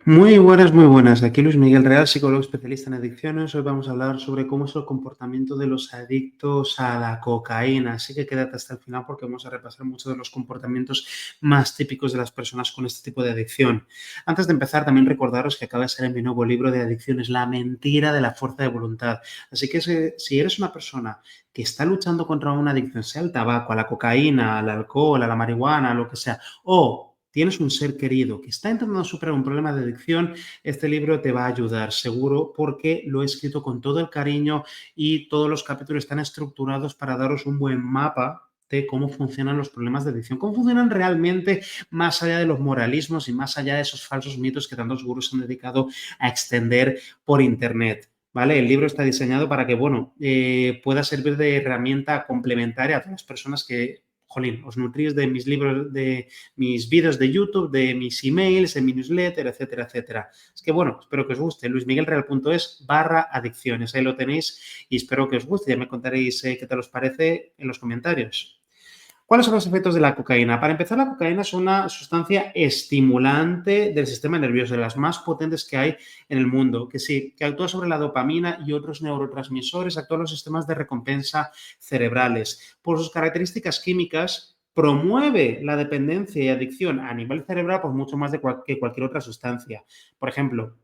Muy buenas, muy buenas. Aquí Luis Miguel Real, psicólogo especialista en adicciones. Hoy vamos a hablar sobre cómo es el comportamiento de los adictos a la cocaína. Así que quédate hasta el final porque vamos a repasar muchos de los comportamientos más típicos de las personas con este tipo de adicción. Antes de empezar, también recordaros que acaba de salir mi nuevo libro de adicciones, La mentira de la fuerza de voluntad. Así que si eres una persona que está luchando contra una adicción, sea al tabaco, a la cocaína, al alcohol, a la marihuana, a lo que sea, o tienes un ser querido que está intentando superar un problema de adicción, este libro te va a ayudar seguro porque lo he escrito con todo el cariño y todos los capítulos están estructurados para daros un buen mapa de cómo funcionan los problemas de adicción, cómo funcionan realmente más allá de los moralismos y más allá de esos falsos mitos que tantos gurús se han dedicado a extender por internet. ¿Vale? El libro está diseñado para que, bueno, pueda servir de herramienta complementaria a todas las personas que, jolín, os nutrís de mis libros, de mis vídeos de YouTube, de mis emails, en mi newsletter, etcétera, etcétera. Es que bueno, espero que os guste. luismiguelreal.es/adicciones. Ahí lo tenéis y espero que os guste. Ya me contaréis qué tal os parece en los comentarios. ¿Cuáles son los efectos de la cocaína? Para empezar, la cocaína es una sustancia estimulante del sistema nervioso, de las más potentes que hay en el mundo, que sí, que actúa sobre la dopamina y otros neurotransmisores, actúa en los sistemas de recompensa cerebrales. Por sus características químicas, promueve la dependencia y adicción a nivel cerebral por mucho más que cualquier otra sustancia. Por ejemplo,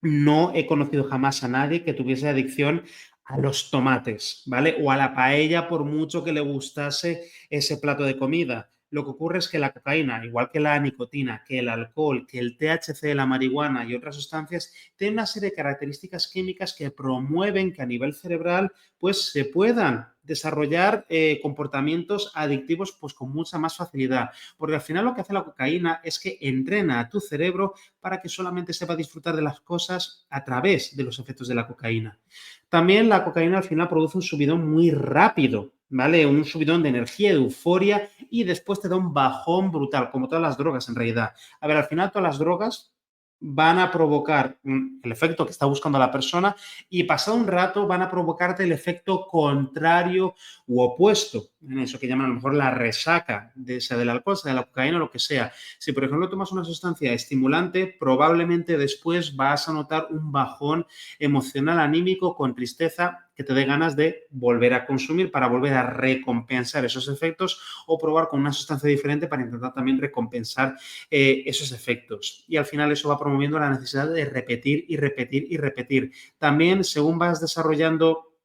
no he conocido jamás a nadie que tuviese adicción a los tomates, ¿vale? O a la paella por mucho que le gustase ese plato de comida. Lo que ocurre es que la cocaína, igual que la nicotina, que el alcohol, que el THC, la marihuana y otras sustancias, tienen una serie de características químicas que promueven que a nivel cerebral pues se puedan desarrollar comportamientos adictivos pues con mucha más facilidad. Porque al final lo que hace la cocaína es que entrena a tu cerebro para que solamente sepa disfrutar de las cosas a través de los efectos de la cocaína. También la cocaína al final produce un subidón muy rápido, ¿vale? Un subidón de energía, de euforia y después te da un bajón brutal, como todas las drogas en realidad. A ver, al final todas las drogas van a provocar el efecto que está buscando la persona y pasado un rato van a provocarte el efecto contrario u opuesto, en eso que llaman a lo mejor la resaca, sea del alcohol, sea de la cocaína o lo que sea. Si, por ejemplo, tomas una sustancia estimulante, probablemente después vas a notar un bajón emocional, anímico, con tristeza, que te dé ganas de volver a consumir para volver a recompensar esos efectos o probar con una sustancia diferente para intentar también recompensar esos efectos. Y al final eso va promoviendo la necesidad de repetir y repetir y repetir. También, según vas desarrollando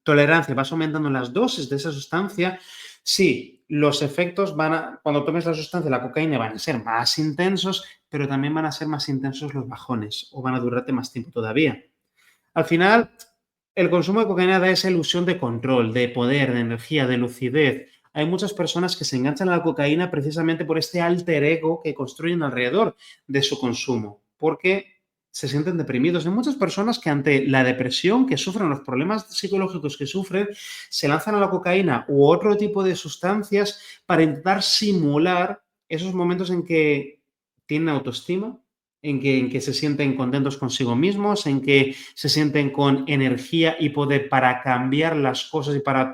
tolerancia, vas aumentando las dosis de esa sustancia, sí, los efectos cuando tomes la sustancia, la cocaína, van a ser más intensos, pero también van a ser más intensos los bajones o van a durarte más tiempo todavía. Al final, el consumo de cocaína da esa ilusión de control, de poder, de energía, de lucidez. Hay muchas personas que se enganchan a la cocaína precisamente por este alter ego que construyen alrededor de su consumo, porque se sienten deprimidos. Hay muchas personas que ante la depresión que sufren, los problemas psicológicos que sufren, se lanzan a la cocaína u otro tipo de sustancias para intentar simular esos momentos en que tienen autoestima, en que se sienten contentos consigo mismos, en que se sienten con energía y poder para cambiar las cosas y para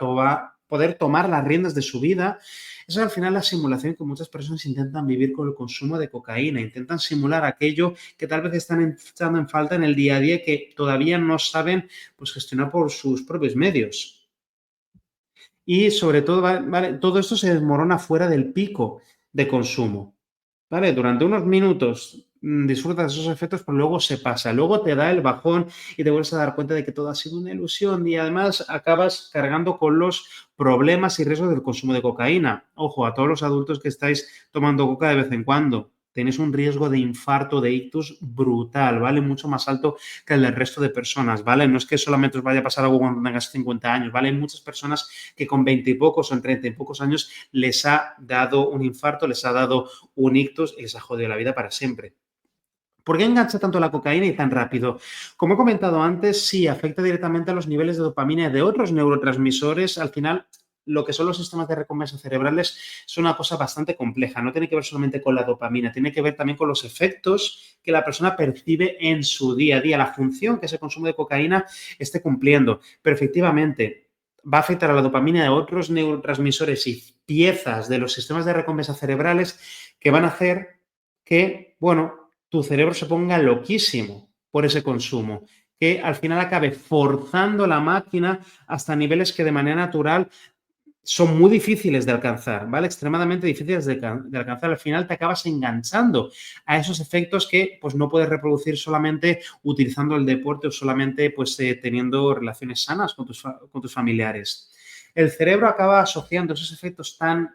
poder tomar las riendas de su vida. Esa es al final la simulación que muchas personas intentan vivir con el consumo de cocaína, intentan simular aquello que tal vez están echando en falta en el día a día y que todavía no saben pues, gestionar por sus propios medios. Y sobre todo, ¿vale? Todo esto se desmorona fuera del pico de consumo. ¿Vale? Durante unos minutos disfrutas de esos efectos, pero luego se pasa. Luego te da el bajón y te vuelves a dar cuenta de que todo ha sido una ilusión y además acabas cargando con los problemas y riesgos del consumo de cocaína. Ojo, a todos los adultos que estáis tomando coca de vez en cuando, tenéis un riesgo de infarto, de ictus brutal, ¿vale? Mucho más alto que el del resto de personas, ¿vale? No es que solamente os vaya a pasar algo cuando tengas 50 años, ¿vale? Hay muchas personas que con 20 y pocos o en 30 y pocos años les ha dado un infarto, les ha dado un ictus y les ha jodido la vida para siempre. ¿Por qué engancha tanto la cocaína y tan rápido? Como he comentado antes, sí, afecta directamente a los niveles de dopamina y de otros neurotransmisores. Al final, lo que son los sistemas de recompensa cerebrales es una cosa bastante compleja. No tiene que ver solamente con la dopamina, tiene que ver también con los efectos que la persona percibe en su día a día, la función que ese consumo de cocaína esté cumpliendo. Pero efectivamente, va a afectar a la dopamina y a otros neurotransmisores y piezas de los sistemas de recompensa cerebrales que van a hacer que, bueno, tu cerebro se ponga loquísimo por ese consumo, que al final acabe forzando la máquina hasta niveles que de manera natural son muy difíciles de alcanzar, ¿vale? Extremadamente difíciles de alcanzar. Al final te acabas enganchando a esos efectos que pues, no puedes reproducir solamente utilizando el deporte o solamente pues, teniendo relaciones sanas con tus familiares. El cerebro acaba asociando esos efectos tan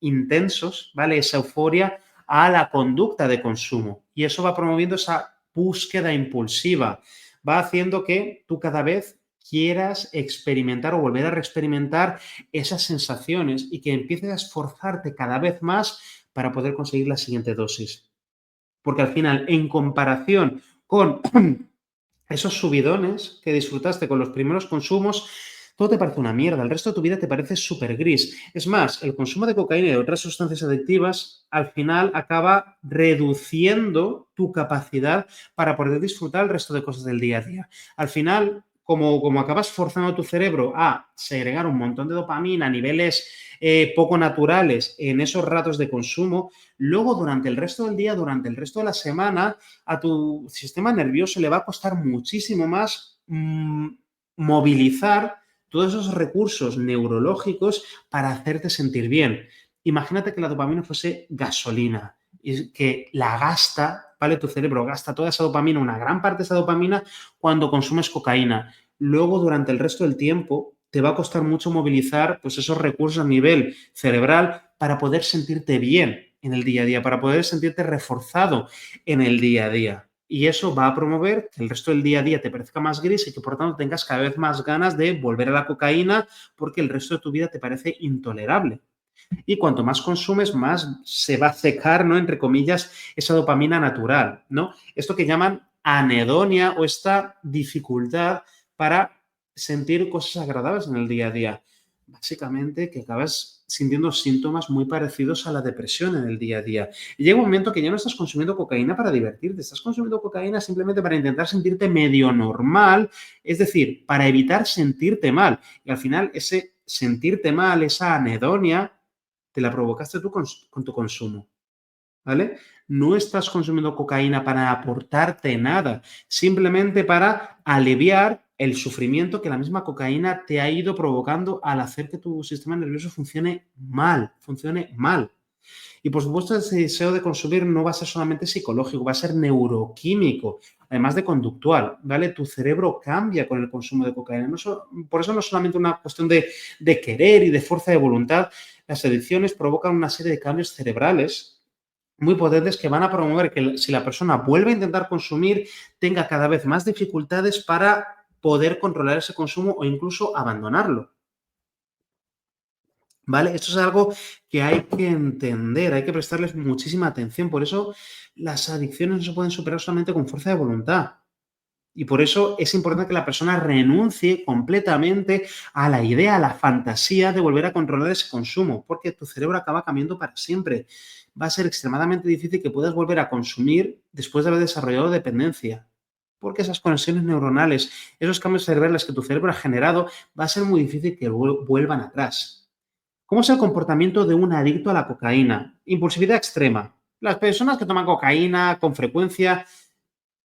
intensos, ¿vale? Esa euforia a la conducta de consumo y eso va promoviendo esa búsqueda impulsiva. Va haciendo que tú cada vez quieras experimentar o volver a reexperimentar esas sensaciones y que empieces a esforzarte cada vez más para poder conseguir la siguiente dosis. Porque al final, en comparación con esos subidones que disfrutaste con los primeros consumos, todo te parece una mierda, el resto de tu vida te parece súper gris. Es más, el consumo de cocaína y de otras sustancias adictivas al final acaba reduciendo tu capacidad para poder disfrutar el resto de cosas del día a día. Al final, como acabas forzando a tu cerebro a segregar un montón de dopamina a niveles poco naturales en esos ratos de consumo, luego durante el resto del día, durante el resto de la semana, a tu sistema nervioso le va a costar muchísimo más movilizar todos esos recursos neurológicos para hacerte sentir bien. Imagínate que la dopamina fuese gasolina y que la gasta, ¿vale? Tu cerebro gasta toda esa dopamina, una gran parte de esa dopamina cuando consumes cocaína. Luego, durante el resto del tiempo, te va a costar mucho movilizar pues, esos recursos a nivel cerebral para poder sentirte bien en el día a día, para poder sentirte reforzado en el día a día. Y eso va a promover que el resto del día a día te parezca más gris y que por tanto tengas cada vez más ganas de volver a la cocaína porque el resto de tu vida te parece intolerable. Y cuanto más consumes, más se va a secar, ¿no? Entre comillas, esa dopamina natural, ¿no? Esto que llaman anedonia o esta dificultad para sentir cosas agradables en el día a día. Básicamente que acabas sintiendo síntomas muy parecidos a la depresión en el día a día. Y llega un momento que ya no estás consumiendo cocaína para divertirte, estás consumiendo cocaína simplemente para intentar sentirte medio normal, es decir, para evitar sentirte mal. Y al final ese sentirte mal, esa anedonia, te la provocaste tú con tu consumo, ¿vale? No estás consumiendo cocaína para aportarte nada, simplemente para aliviar el sufrimiento que la misma cocaína te ha ido provocando al hacer que tu sistema nervioso funcione mal, funcione mal. Y por supuesto, ese deseo de consumir no va a ser solamente psicológico, va a ser neuroquímico, además de conductual, ¿vale? Tu cerebro cambia con el consumo de cocaína. Por eso no es solamente una cuestión de querer y de fuerza de voluntad. Las adicciones provocan una serie de cambios cerebrales muy potentes que van a promover que si la persona vuelve a intentar consumir, tenga cada vez más dificultades para poder controlar ese consumo o incluso abandonarlo. ¿Vale? Esto es algo que hay que entender, hay que prestarles muchísima atención. Por eso las adicciones no se pueden superar solamente con fuerza de voluntad. Y por eso es importante que la persona renuncie completamente a la idea, a la fantasía de volver a controlar ese consumo, porque tu cerebro acaba cambiando para siempre. Va a ser extremadamente difícil que puedas volver a consumir después de haber desarrollado dependencia, porque esas conexiones neuronales, esos cambios cerebrales que tu cerebro ha generado, va a ser muy difícil que vuelvan atrás. ¿Cómo es el comportamiento de un adicto a la cocaína? Impulsividad extrema. Las personas que toman cocaína con frecuencia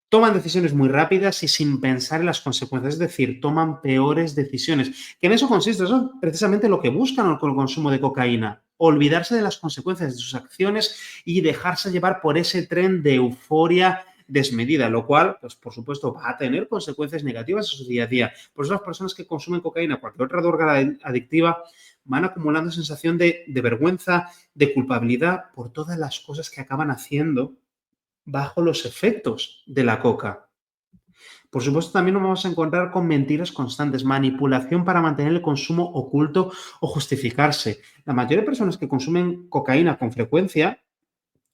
toman decisiones muy rápidas y sin pensar en las consecuencias, es decir, toman peores decisiones. Que en eso consiste, eso es precisamente lo que buscan con el consumo de cocaína, olvidarse de las consecuencias de sus acciones y dejarse llevar por ese tren de euforia desmedida, lo cual, pues por supuesto, va a tener consecuencias negativas en su día a día. Por eso las personas que consumen cocaína o cualquier otra droga adictiva van acumulando sensación de vergüenza, de culpabilidad por todas las cosas que acaban haciendo bajo los efectos de la coca. Por supuesto, también nos vamos a encontrar con mentiras constantes, manipulación para mantener el consumo oculto o justificarse. La mayoría de personas que consumen cocaína con frecuencia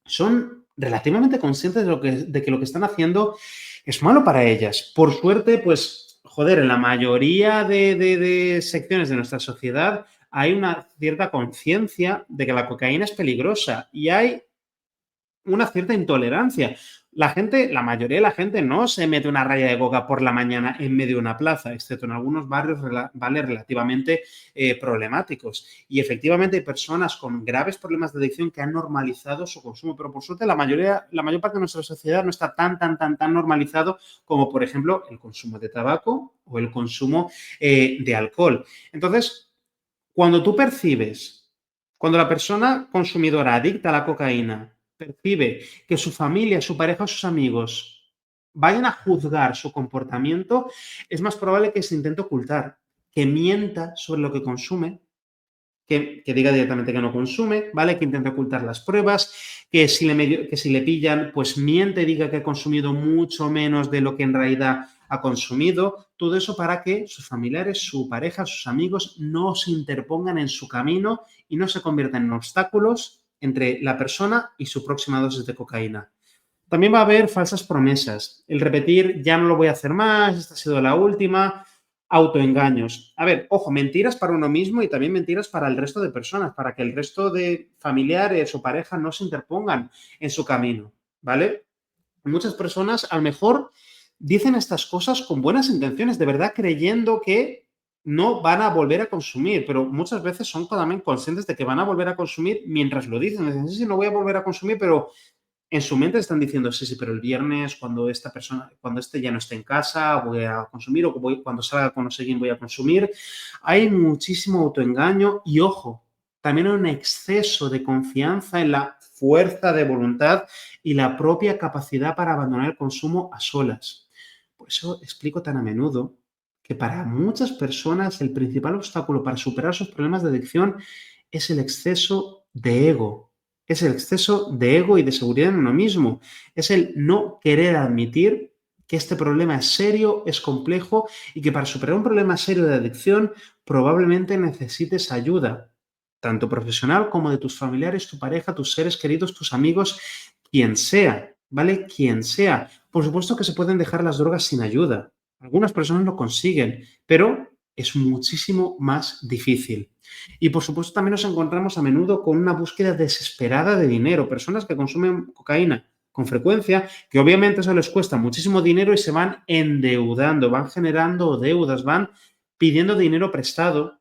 son relativamente conscientes de que lo que están haciendo es malo para ellas. Por suerte, pues, joder, en la mayoría de secciones de nuestra sociedad hay una cierta conciencia de que la cocaína es peligrosa y hay una cierta intolerancia. La mayoría de la gente no se mete una raya de coca por la mañana en medio de una plaza, excepto en algunos barrios ¿vale? relativamente problemáticos. Y efectivamente hay personas con graves problemas de adicción que han normalizado su consumo, pero por suerte la mayor parte de nuestra sociedad no está tan normalizado como, por ejemplo, el consumo de tabaco o el consumo de alcohol. Entonces, cuando la persona consumidora adicta a la cocaína percibe que su familia, su pareja o sus amigos vayan a juzgar su comportamiento, es más probable que se intente ocultar, que mienta sobre lo que consume, que diga directamente que no consume, ¿vale? Que intente ocultar las pruebas, que si le pillan, pues miente, diga que ha consumido mucho menos de lo que en realidad ha consumido. Todo eso para que sus familiares, su pareja, sus amigos no se interpongan en su camino y no se conviertan en obstáculos entre la persona y su próxima dosis de cocaína. También va a haber falsas promesas. El repetir, ya no lo voy a hacer más, esta ha sido la última. Autoengaños. A ver, ojo, mentiras para uno mismo y también mentiras para el resto de personas, para que el resto de familiares o parejas no se interpongan en su camino, ¿vale? Muchas personas a lo mejor dicen estas cosas con buenas intenciones, de verdad creyendo que no van a volver a consumir, pero muchas veces son también conscientes de que van a volver a consumir mientras lo dicen. Dicen, sí, sí, no voy a volver a consumir, pero en su mente están diciendo, sí, sí, pero el viernes, cuando este ya no esté en casa, voy a consumir, o cuando salga con no sé quién voy a consumir. Hay muchísimo autoengaño y, ojo, también hay un exceso de confianza en la fuerza de voluntad y la propia capacidad para abandonar el consumo a solas. Por eso explico tan a menudo que para muchas personas el principal obstáculo para superar sus problemas de adicción es el exceso de ego. Es el exceso de ego y de seguridad en uno mismo. Es el no querer admitir que este problema es serio, es complejo y que para superar un problema serio de adicción probablemente necesites ayuda, tanto profesional como de tus familiares, tu pareja, tus seres queridos, tus amigos, quien sea, ¿vale? Quien sea. Por supuesto que se pueden dejar las drogas sin ayuda. Algunas personas lo consiguen, pero es muchísimo más difícil. Y por supuesto también nos encontramos a menudo con una búsqueda desesperada de dinero, personas que consumen cocaína con frecuencia, que obviamente eso les cuesta muchísimo dinero y se van endeudando, van generando deudas, van pidiendo dinero prestado,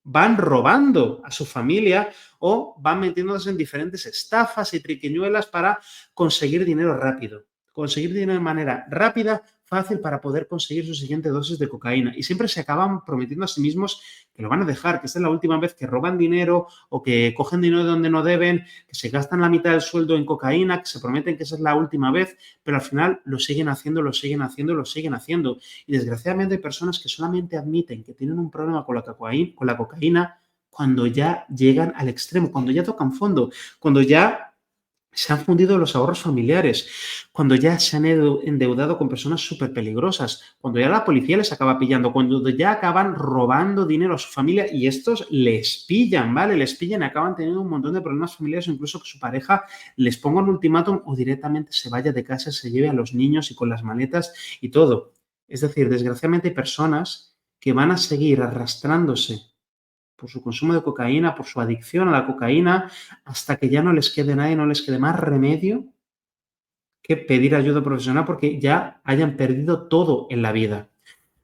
van robando a su familia o van metiéndose en diferentes estafas y triquiñuelas para conseguir dinero rápido. Conseguir dinero de manera rápida, fácil para poder conseguir su siguiente dosis de cocaína. Y siempre se acaban prometiendo a sí mismos que lo van a dejar, que esta es la última vez que roban dinero o que cogen dinero de donde no deben, que se gastan la mitad del sueldo en cocaína, que se prometen que esa es la última vez, pero al final lo siguen haciendo, lo siguen haciendo, lo siguen haciendo. Y desgraciadamente hay personas que solamente admiten que tienen un problema con la cocaína cuando ya llegan al extremo, cuando ya tocan fondo, cuando ya se han fundido los ahorros familiares, cuando ya se han endeudado con personas súper peligrosas, cuando ya la policía les acaba pillando, cuando ya acaban robando dinero a su familia y estos les pillan, ¿vale? Les pillan y acaban teniendo un montón de problemas familiares o incluso que su pareja les ponga un ultimátum o directamente se vaya de casa, se lleve a los niños y con las maletas y todo. Es decir, desgraciadamente hay personas que van a seguir arrastrándose por su consumo de cocaína, por su adicción a la cocaína, hasta que ya no les quede nada y no les quede más remedio que pedir ayuda profesional porque ya hayan perdido todo en la vida.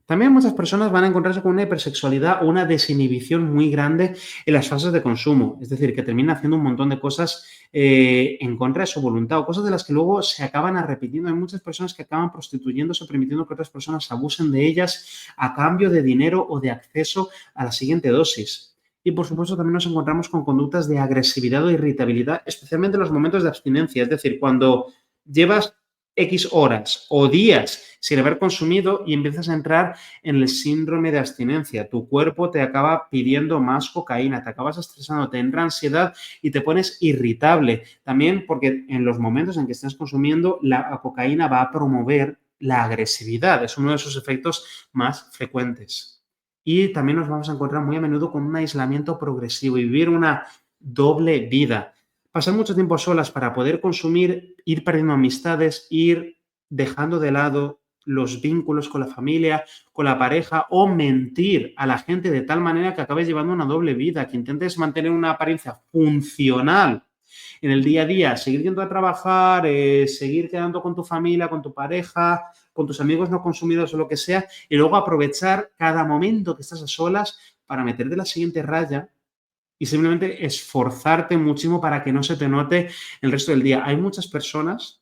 También muchas personas van a encontrarse con una hipersexualidad o una desinhibición muy grande en las fases de consumo, es decir, que terminan haciendo un montón de cosas en contra de su voluntad o cosas de las que luego se acaban repitiendo. Hay muchas personas que acaban prostituyéndose, permitiendo que otras personas abusen de ellas a cambio de dinero o de acceso a la siguiente dosis. Y por supuesto también nos encontramos con conductas de agresividad o irritabilidad, especialmente en los momentos de abstinencia, es decir, cuando llevas X horas o días sin haber consumido y empiezas a entrar en el síndrome de abstinencia. Tu cuerpo te acaba pidiendo más cocaína, te acabas estresando, te entra ansiedad y te pones irritable. También porque en los momentos en que estás consumiendo, la cocaína va a promover la agresividad. Es uno de sus efectos más frecuentes. Y también nos vamos a encontrar muy a menudo con un aislamiento progresivo y vivir una doble vida. Pasar mucho tiempo a solas para poder consumir, ir perdiendo amistades, ir dejando de lado los vínculos con la familia, con la pareja o mentir a la gente de tal manera que acabes llevando una doble vida, que intentes mantener una apariencia funcional en el día a día seguir yendo a trabajar, seguir quedando con tu familia, con tu pareja, con tus amigos no consumidos o lo que sea, y luego aprovechar cada momento que estás a solas para meterte la siguiente raya y simplemente esforzarte muchísimo para que no se te note el resto del día. Hay muchas personas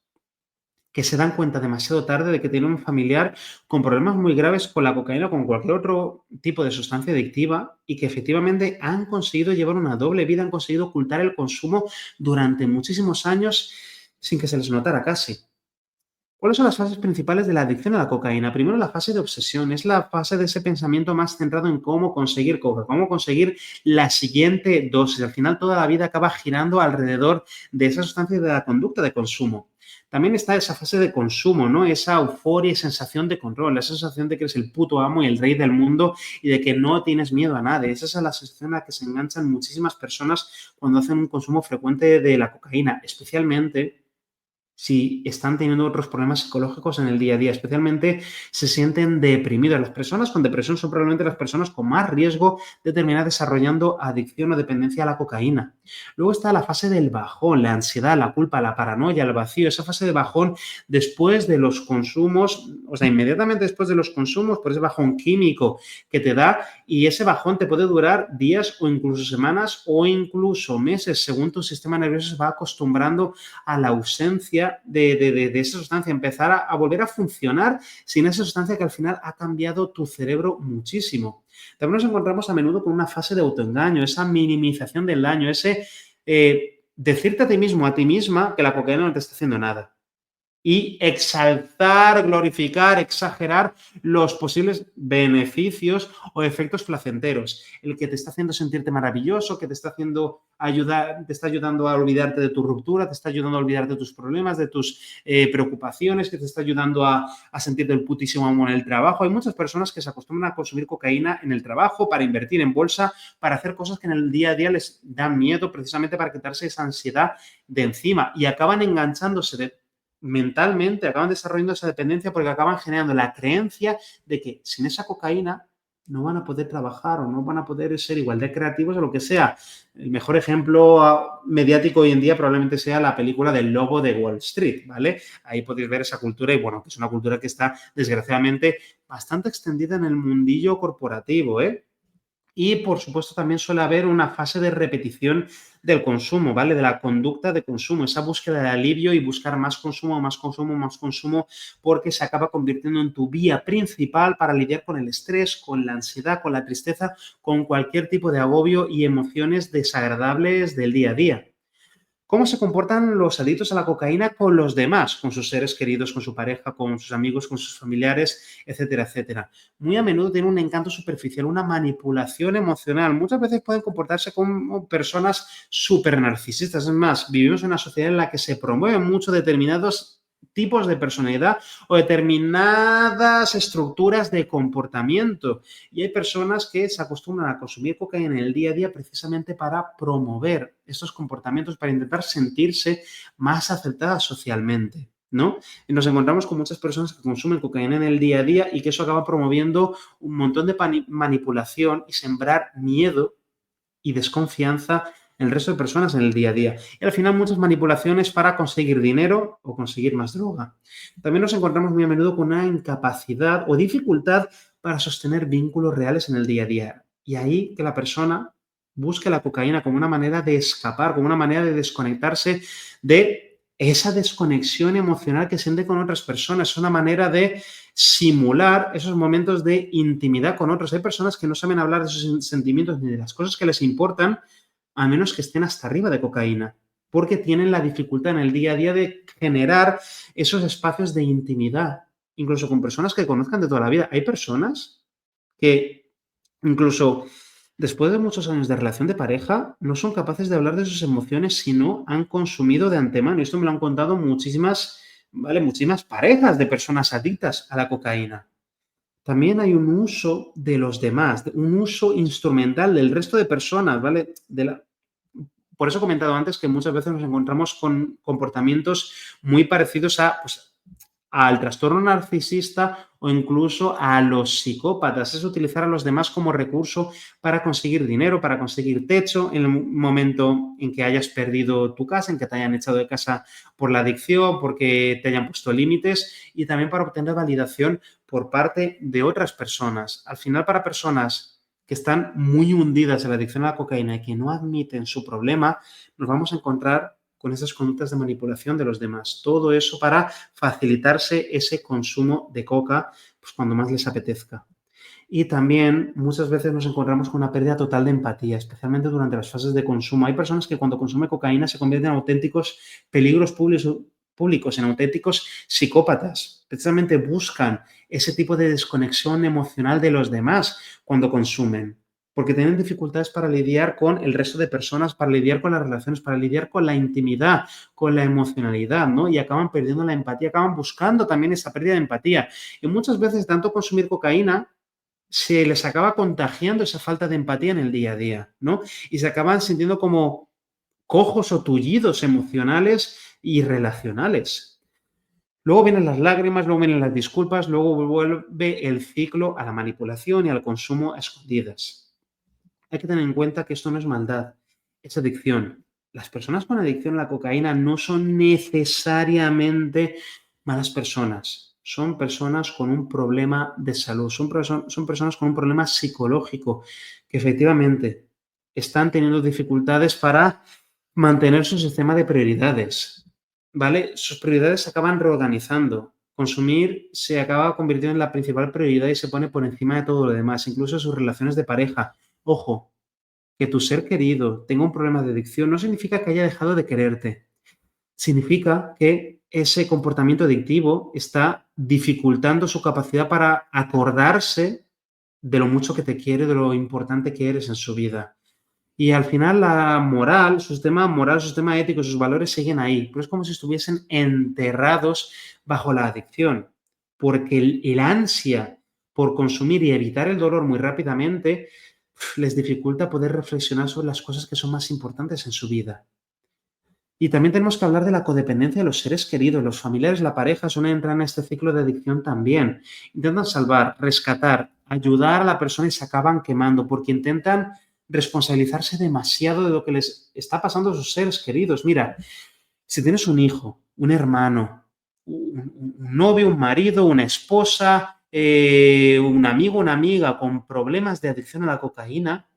que se dan cuenta demasiado tarde de que tienen un familiar con problemas muy graves con la cocaína o con cualquier otro tipo de sustancia adictiva y que efectivamente han conseguido llevar una doble vida, han conseguido ocultar el consumo durante muchísimos años sin que se les notara casi. ¿Cuáles son las fases principales de la adicción a la cocaína? Primero, la fase de obsesión. Es la fase de ese pensamiento más centrado en cómo conseguir coca, cómo conseguir la siguiente dosis. Al final, toda la vida acaba girando alrededor de esa sustancia y de la conducta de consumo. También está esa fase de consumo, ¿no? Esa euforia y sensación de control, esa sensación de que eres el puto amo y el rey del mundo y de que no tienes miedo a nada. Esa es la sensación a la que se enganchan muchísimas personas cuando hacen un consumo frecuente de la cocaína, especialmente si están teniendo otros problemas psicológicos en el día a día, especialmente se sienten deprimidos. Las personas con depresión son probablemente las personas con más riesgo de terminar desarrollando adicción o dependencia a la cocaína. Luego está la fase del bajón, la ansiedad, la culpa, la paranoia, el vacío, esa fase de bajón después de los consumos, o sea, inmediatamente después de los consumos, por ese bajón químico que te da, y ese bajón te puede durar días o incluso semanas o incluso meses, según tu sistema nervioso se va acostumbrando a la ausencia de esa sustancia, empezar a volver a funcionar sin esa sustancia que al final ha cambiado tu cerebro muchísimo. También nos encontramos a menudo con una fase de autoengaño, esa minimización del daño, ese decirte a ti mismo, a ti misma, que la cocaína no te está haciendo nada. Y exaltar, glorificar, exagerar los posibles beneficios o efectos placenteros. El que te está haciendo sentirte maravilloso, que te está haciendo ayudar, te está ayudando a olvidarte de tu ruptura, te está ayudando a olvidarte de tus problemas, de tus preocupaciones, que te está ayudando a sentirte el putísimo amo en el trabajo. Hay muchas personas que se acostumbran a consumir cocaína en el trabajo para invertir en bolsa, para hacer cosas que en el día a día les dan miedo, precisamente para quitarse esa ansiedad de encima y acaban enganchándose mentalmente, acaban desarrollando esa dependencia porque acaban generando la creencia de que sin esa cocaína no van a poder trabajar o no van a poder ser igual de creativos o lo que sea. El mejor ejemplo mediático hoy en día probablemente sea la película del Lobo de Wall Street, ¿vale? Ahí podéis ver esa cultura y, bueno, que es una cultura que está, desgraciadamente, bastante extendida en el mundillo corporativo, ¿eh? Y, por supuesto, también suele haber una fase de repetición del consumo, ¿vale? De la conducta de consumo, esa búsqueda de alivio y buscar más consumo, más consumo, más consumo, porque se acaba convirtiendo en tu vía principal para lidiar con el estrés, con la ansiedad, con la tristeza, con cualquier tipo de agobio y emociones desagradables del día a día. ¿Cómo se comportan los adictos a la cocaína con los demás, con sus seres queridos, con su pareja, con sus amigos, con sus familiares, etcétera, etcétera? Muy a menudo tienen un encanto superficial, una manipulación emocional. Muchas veces pueden comportarse como personas súper narcisistas. Es más, vivimos en una sociedad en la que se promueven mucho determinados tipos de personalidad o determinadas estructuras de comportamiento. Y hay personas que se acostumbran a consumir cocaína en el día a día precisamente para promover estos comportamientos, para intentar sentirse más aceptadas socialmente, ¿no? Y nos encontramos con muchas personas que consumen cocaína en el día a día y que eso acaba promoviendo un montón de manipulación y sembrar miedo y desconfianza en el resto de personas en el día a día. Y al final muchas manipulaciones para conseguir dinero o conseguir más droga. También nos encontramos muy a menudo con una incapacidad o dificultad para sostener vínculos reales en el día a día. Y ahí que la persona busque la cocaína como una manera de escapar, como una manera de desconectarse de esa desconexión emocional que siente con otras personas. Es una manera de simular esos momentos de intimidad con otros. Hay personas que no saben hablar de sus sentimientos ni de las cosas que les importan, a menos que estén hasta arriba de cocaína, porque tienen la dificultad en el día a día de generar esos espacios de intimidad, incluso con personas que conozcan de toda la vida. Hay personas que incluso después de muchos años de relación de pareja no son capaces de hablar de sus emociones si no han consumido de antemano. Y esto me lo han contado muchísimas, ¿vale? Muchísimas parejas de personas adictas a la cocaína. También hay un uso de los demás, un uso instrumental del resto de personas, ¿vale? Por eso he comentado antes que muchas veces nos encontramos con comportamientos muy parecidos a, pues, al trastorno narcisista o incluso a los psicópatas. Es utilizar a los demás como recurso para conseguir dinero, para conseguir techo en el momento en que hayas perdido tu casa, en que te hayan echado de casa por la adicción, porque te hayan puesto límites y también para obtener validación por parte de otras personas. Al final, para personas que están muy hundidas en la adicción a la cocaína y que no admiten su problema, nos vamos a encontrar con esas conductas de manipulación de los demás. Todo eso para facilitarse ese consumo de coca pues, cuando más les apetezca. Y también muchas veces nos encontramos con una pérdida total de empatía, especialmente durante las fases de consumo. Hay personas que cuando consumen cocaína se convierten en auténticos peligros públicos, en auténticos psicópatas. Precisamente buscan ese tipo de desconexión emocional de los demás cuando consumen, porque tienen dificultades para lidiar con el resto de personas, para lidiar con las relaciones, para lidiar con la intimidad, con la emocionalidad, ¿no? Y acaban perdiendo la empatía, acaban buscando también esa pérdida de empatía. Y muchas veces, tanto consumir cocaína, se les acaba contagiando esa falta de empatía en el día a día, ¿no? Y se acaban sintiendo como cojos o tullidos emocionales y relacionales. Luego vienen las lágrimas, luego vienen las disculpas, luego vuelve el ciclo a la manipulación y al consumo a escondidas. Hay que tener en cuenta que esto no es maldad, es adicción. Las personas con adicción a la cocaína no son necesariamente malas personas. Son personas con un problema de salud, son personas con un problema psicológico que efectivamente están teniendo dificultades para mantener su sistema de prioridades, ¿vale? Sus prioridades se acaban reorganizando. Consumir se acaba convirtiendo en la principal prioridad y se pone por encima de todo lo demás, incluso sus relaciones de pareja. Ojo, que tu ser querido tenga un problema de adicción no significa que haya dejado de quererte. Significa que ese comportamiento adictivo está dificultando su capacidad para acordarse de lo mucho que te quiere, de lo importante que eres en su vida. Y al final la moral, su sistema ético, sus valores siguen ahí, pero es como si estuviesen enterrados bajo la adicción, porque el ansia por consumir y evitar el dolor muy rápidamente les dificulta poder reflexionar sobre las cosas que son más importantes en su vida. Y también tenemos que hablar de la codependencia de los seres queridos, los familiares, la pareja suelen entrar en este ciclo de adicción también. Intentan salvar, rescatar, ayudar a la persona y se acaban quemando porque intentan responsabilizarse demasiado de lo que les está pasando a sus seres queridos. Mira, si tienes un hijo, un hermano, un novio, un marido, una esposa, un amigo, una amiga con problemas de adicción a la cocaína,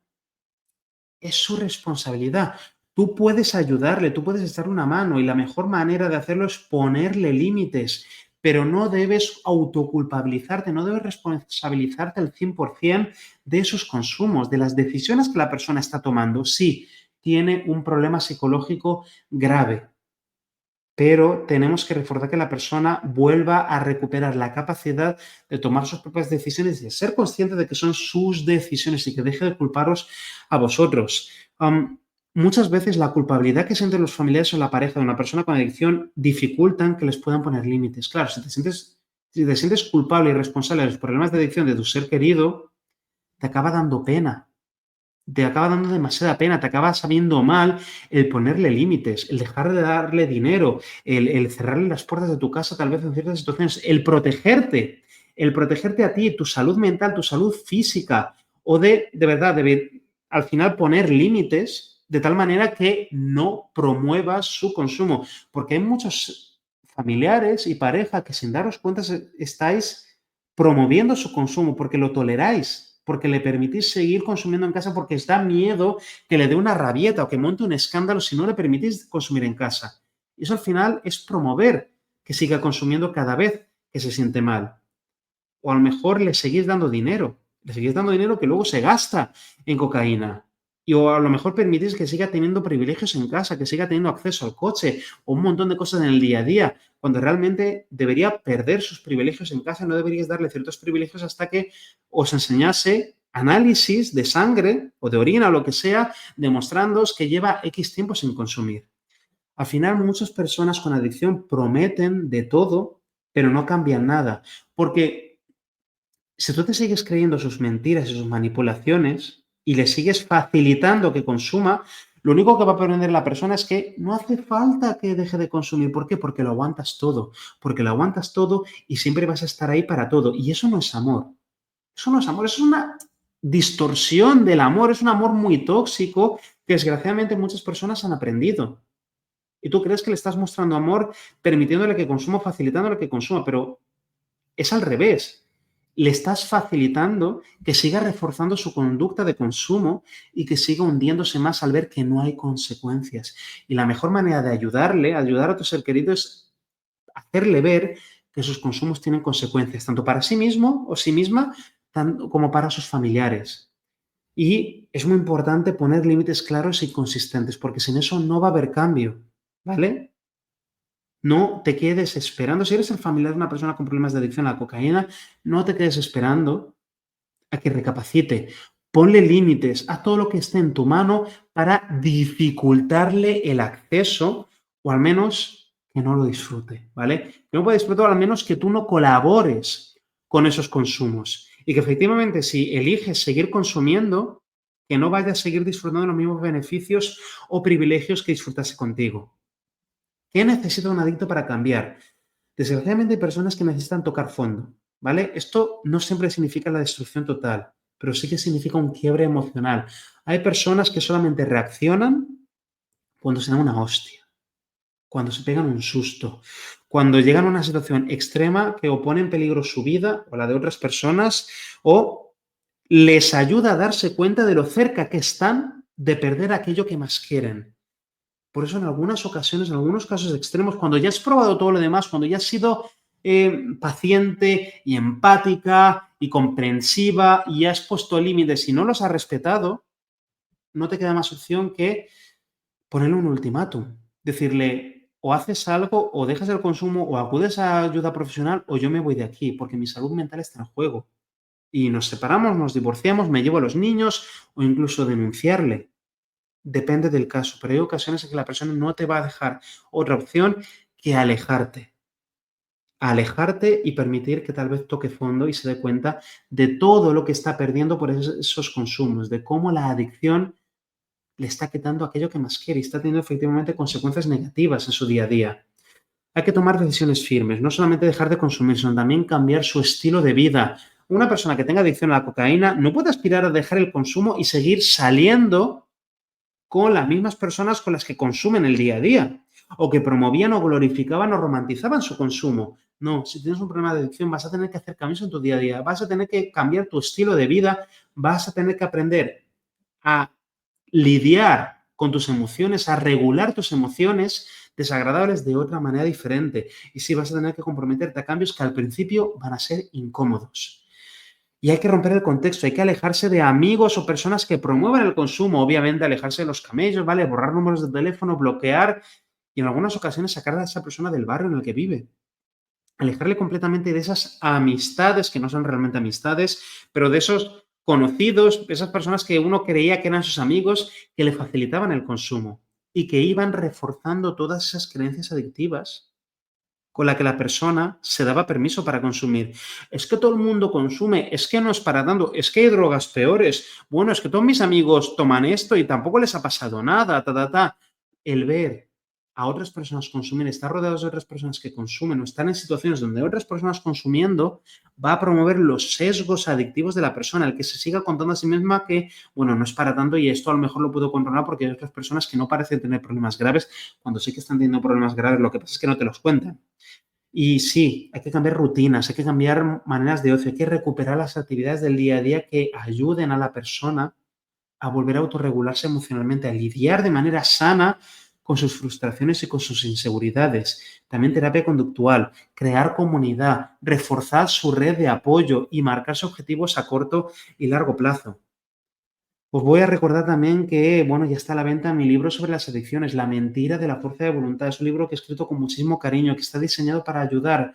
es su responsabilidad. Tú puedes ayudarle, tú puedes echarle una mano y la mejor manera de hacerlo es ponerle límites, pero no debes autoculpabilizarte, no debes responsabilizarte al 100% de esos consumos, de las decisiones que la persona está tomando. Sí, tiene un problema psicológico grave, pero tenemos que reforzar que la persona vuelva a recuperar la capacidad de tomar sus propias decisiones y de ser consciente de que son sus decisiones y que deje de culparos a vosotros. Muchas veces la culpabilidad que sienten los familiares o la pareja de una persona con adicción dificultan que les puedan poner límites. Claro, si te sientes culpable y responsable de los problemas de adicción de tu ser querido, te acaba dando pena, te acaba dando demasiada pena, te acaba sabiendo mal el ponerle límites, el dejar de darle dinero, el cerrarle las puertas de tu casa tal vez en ciertas situaciones, el protegerte a ti, tu salud mental, tu salud física, o de verdad, al final poner límites de tal manera que no promuevas su consumo, porque hay muchos familiares y pareja que sin daros cuenta estáis promoviendo su consumo porque lo toleráis, porque le permitís seguir consumiendo en casa porque os da miedo que le dé una rabieta o que monte un escándalo si no le permitís consumir en casa. Y eso al final es promover que siga consumiendo cada vez que se siente mal. O a lo mejor le seguís dando dinero que luego se gasta en cocaína. Y o a lo mejor permitís que siga teniendo privilegios en casa, que siga teniendo acceso al coche o un montón de cosas en el día a día, cuando realmente debería perder sus privilegios en casa, no deberíais darle ciertos privilegios hasta que os enseñase análisis de sangre o de orina o lo que sea, demostrándoos que lleva X tiempo sin consumir. Al final, muchas personas con adicción prometen de todo, pero no cambian nada, porque si tú te sigues creyendo sus mentiras y sus manipulaciones y le sigues facilitando que consuma, Lo único que va a aprender la persona es que no hace falta que deje de consumir. ¿Por qué? Porque lo aguantas todo. Porque lo aguantas todo y siempre vas a estar ahí para todo. Y eso no es amor. Eso no es amor, eso es una distorsión del amor, es un amor muy tóxico que desgraciadamente muchas personas han aprendido. Y tú crees que le estás mostrando amor permitiéndole que consuma, facilitándole que consuma, pero es al revés. Le estás facilitando que siga reforzando su conducta de consumo y que siga hundiéndose más al ver que no hay consecuencias. Y la mejor manera de ayudarle, ayudar a tu ser querido, es hacerle ver que sus consumos tienen consecuencias, tanto para sí mismo o sí misma, tanto como para sus familiares. Y es muy importante poner límites claros y consistentes, porque sin eso no va a haber cambio, ¿vale? No te quedes esperando. Si eres el familiar de una persona con problemas de adicción a la cocaína, no te quedes esperando a que recapacite. Ponle límites, haz todo lo que esté en tu mano para dificultarle el acceso o al menos que no lo disfrute, ¿vale? Que no pueda disfrutar, o al menos que tú no colabores con esos consumos. Y que efectivamente, si eliges seguir consumiendo, que no vayas a seguir disfrutando de los mismos beneficios o privilegios que disfrutase contigo. ¿Qué necesita un adicto para cambiar? Desgraciadamente hay personas que necesitan tocar fondo, ¿vale? Esto no siempre significa la destrucción total, pero sí que significa un quiebre emocional. Hay personas que solamente reaccionan cuando se dan una hostia, cuando se pegan un susto, cuando llegan a una situación extrema que o pone en peligro su vida o la de otras personas o les ayuda a darse cuenta de lo cerca que están de perder aquello que más quieren. Por eso en algunas ocasiones, en algunos casos extremos, cuando ya has probado todo lo demás, cuando ya has sido paciente y empática y comprensiva y has puesto límites y no los has respetado, no te queda más opción que ponerle un ultimátum. Decirle, o haces algo, o dejas el consumo, o acudes a ayuda profesional, o yo me voy de aquí, porque mi salud mental está en juego. Y nos separamos, nos divorciamos, me llevo a los niños, o incluso denunciarle. Depende del caso, pero hay ocasiones en que la persona no te va a dejar otra opción que alejarte. Alejarte y permitir que tal vez toque fondo y se dé cuenta de todo lo que está perdiendo por esos consumos, de cómo la adicción le está quitando aquello que más quiere y está teniendo efectivamente consecuencias negativas en su día a día. Hay que tomar decisiones firmes, no solamente dejar de consumir, sino también cambiar su estilo de vida. Una persona que tenga adicción a la cocaína no puede aspirar a dejar el consumo y seguir saliendo con las mismas personas con las que consumen el día a día, o que promovían o glorificaban o romantizaban su consumo. No, si tienes un problema de adicción vas a tener que hacer cambios en tu día a día, vas a tener que cambiar tu estilo de vida, vas a tener que aprender a lidiar con tus emociones, a regular tus emociones desagradables de otra manera diferente. Y sí, vas a tener que comprometerte a cambios que al principio van a ser incómodos. Y hay que romper el contexto, hay que alejarse de amigos o personas que promuevan el consumo, obviamente alejarse de los camellos, ¿vale? Borrar números de teléfono, bloquear y en algunas ocasiones sacar a esa persona del barrio en el que vive. Alejarle completamente de esas amistades que no son realmente amistades, pero de esos conocidos, esas personas que uno creía que eran sus amigos, que le facilitaban el consumo y que iban reforzando todas esas creencias adictivas con la que la persona se daba permiso para consumir. Es que todo el mundo consume, es que no es para tanto, es que hay drogas peores. Bueno, es que todos mis amigos toman esto y tampoco les ha pasado nada, ta, ta, ta. El ver a otras personas consumir, estar rodeados de otras personas que consumen o estar en situaciones donde otras personas consumiendo va a promover los sesgos adictivos de la persona, el que se siga contando a sí misma que, bueno, no es para tanto y esto a lo mejor lo puedo controlar porque hay otras personas que no parecen tener problemas graves cuando sí que están teniendo problemas graves, lo que pasa es que no te los cuentan. Y sí, hay que cambiar rutinas, hay que cambiar maneras de ocio, hay que recuperar las actividades del día a día que ayuden a la persona a volver a autorregularse emocionalmente, a lidiar de manera sana con sus frustraciones y con sus inseguridades. También terapia conductual, crear comunidad, reforzar su red de apoyo y marcarse objetivos a corto y largo plazo. Os voy a recordar también que, bueno, ya está a la venta mi libro sobre las adicciones, La mentira de la fuerza de voluntad. Es un libro que he escrito con muchísimo cariño, que está diseñado para ayudar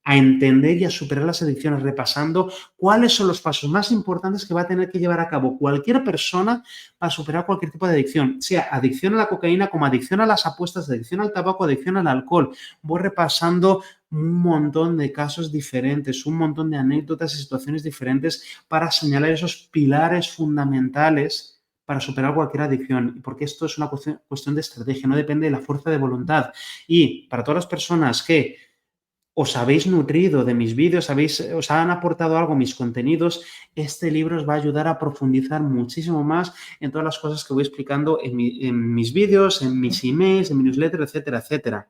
a entender y a superar las adicciones, repasando cuáles son los pasos más importantes que va a tener que llevar a cabo cualquier persona para superar cualquier tipo de adicción, sea adicción a la cocaína, como adicción a las apuestas, adicción al tabaco, adicción al alcohol. Voy repasando un montón de casos diferentes, un montón de anécdotas y situaciones diferentes para señalar esos pilares fundamentales para superar cualquier adicción, porque esto es una cuestión de estrategia, no depende de la fuerza de voluntad. Y para todas las personas que os habéis nutrido de mis vídeos, os han aportado algo mis contenidos, este libro os va a ayudar a profundizar muchísimo más en todas las cosas que voy explicando en mis vídeos, en mis emails, en mi newsletter, etcétera, etcétera.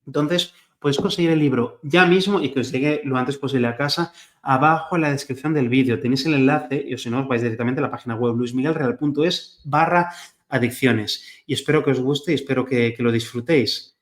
Entonces, podéis conseguir el libro ya mismo y que os llegue lo antes posible a casa. Abajo en la descripción del vídeo tenéis el enlace y si no, os vais directamente a la página web luismiguelreal.es/adicciones. Y espero que os guste y espero que lo disfrutéis.